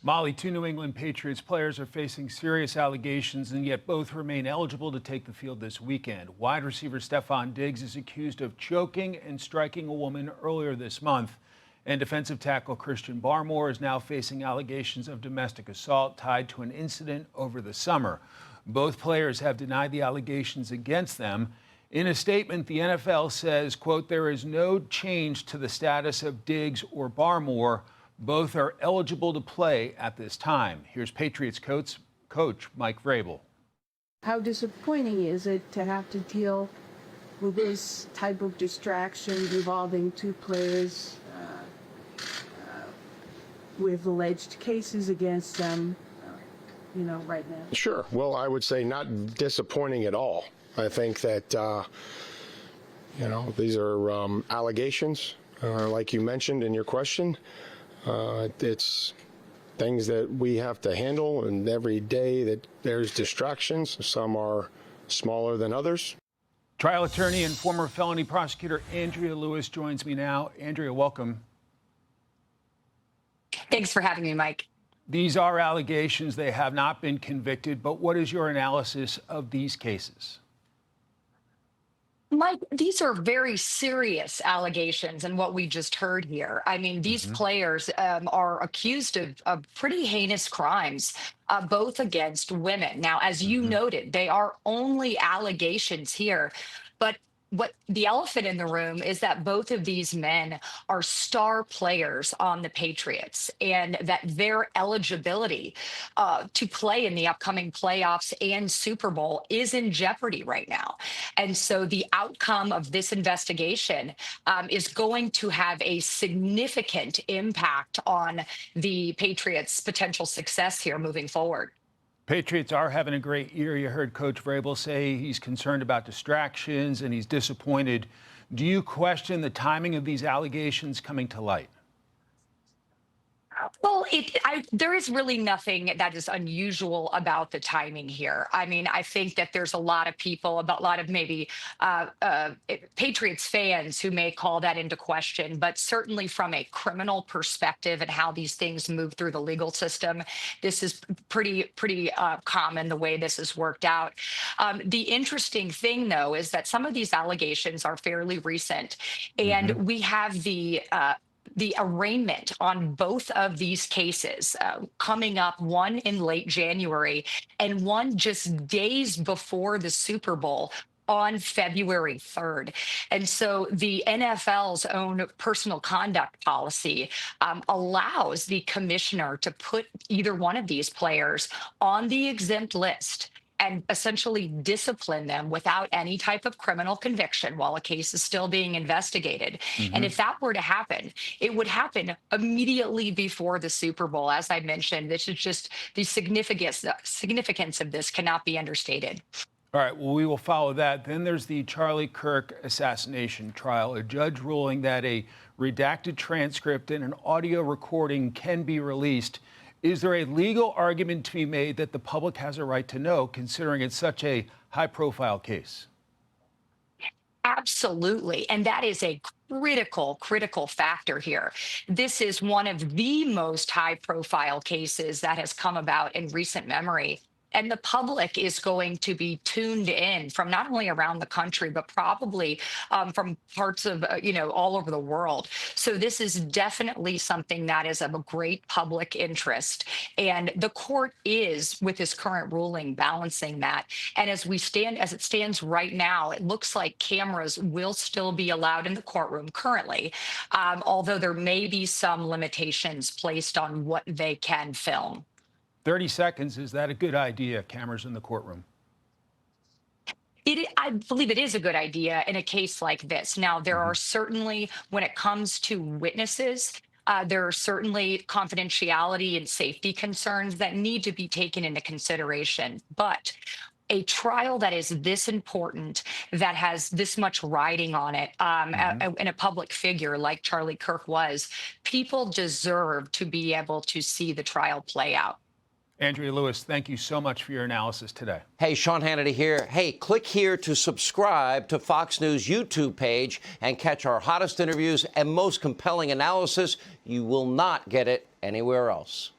Molly, two New England Patriots players are facing serious allegations, and yet both remain eligible to take the field this weekend. Wide receiver Stefon Diggs is accused of choking and striking a woman earlier this month. And defensive tackle Christian Barmore is now facing allegations of domestic assault tied to an incident over the summer. Both players have denied the allegations against them. In a statement, the NFL says, quote, "There is no change to the status of Diggs or Barmore. Both are eligible to play at this time." Here's Patriots coach Mike Vrabel. How disappointing is it to have to deal with this type of distraction involving two players with alleged cases against them, right now? Sure. Well, I would say not disappointing at all. I think that, these are allegations, like you mentioned in your question. It's things that we have to handle, and every day that there's distractions. Some are smaller than others. Trial attorney and former felony prosecutor Andrea Lewis joins me now. Andrea, welcome. Thanks for having me, Mike. These are allegations. They have not been convicted, but what is your analysis of these cases? Mike, these are very serious allegations and what we just heard here. I mean, these players are accused of pretty heinous crimes, both against women. Now, as you noted, they are only allegations here, but what the elephant in the room is that both of these men are star players on the Patriots, and that their eligibility to play in the upcoming playoffs and Super Bowl is in jeopardy right now. And so the outcome of this investigation is going to have a significant impact on the Patriots' potential success here moving forward. Patriots are having a great year. You heard Coach Vrabel say he's concerned about distractions and he's disappointed. Do you question the timing of these allegations coming to light? Well, there is really nothing that is unusual about the timing here. I mean, I think that there's a lot of people, a lot of maybe Patriots fans who may call that into question, but certainly from a criminal perspective and how these things move through the legal system, this is pretty common the way this has worked out. The interesting thing, though, is that some of these allegations are fairly recent, and we have the arraignment on both of these cases coming up, one in late January and one just days before the Super Bowl on February 3rd. And so the NFL's own personal conduct policy allows the commissioner to put either one of these players on the exempt list and essentially discipline them without any type of criminal conviction while a case is still being investigated. And if that were to happen, it would happen immediately before the Super Bowl. As I mentioned, this is just the significance of this cannot be understated. All right, well, we will follow that. Then there's the Charlie Kirk assassination trial, a judge ruling that a redacted transcript and an audio recording can be released. Is there a legal argument to be made that the public has a right to know, considering it's such a high-profile case? Absolutely. And that is a critical factor here. This is one of the most high-profile cases that has come about in recent memory. And the public is going to be tuned in from not only around the country, but probably from parts of, all over the world. So this is definitely something that is of a great public interest. And the court is, with this current ruling, balancing that. And as it stands right now, it looks like cameras will still be allowed in the courtroom currently, although there may be some limitations placed on what they can film. 30 seconds, is that a good idea, cameras in the courtroom? I believe it is a good idea in a case like this. Now, there are certainly, when it comes to witnesses, there are certainly confidentiality and safety concerns that need to be taken into consideration. But a trial that is this important, that has this much riding on it, in a public figure like Charlie Kirk was, people deserve to be able to see the trial play out. Andrea Lewis, thank you so much for your analysis today. Hey, Sean Hannity here. Hey, click here to subscribe to Fox News YouTube page and catch our hottest interviews and most compelling analysis. You will not get it anywhere else.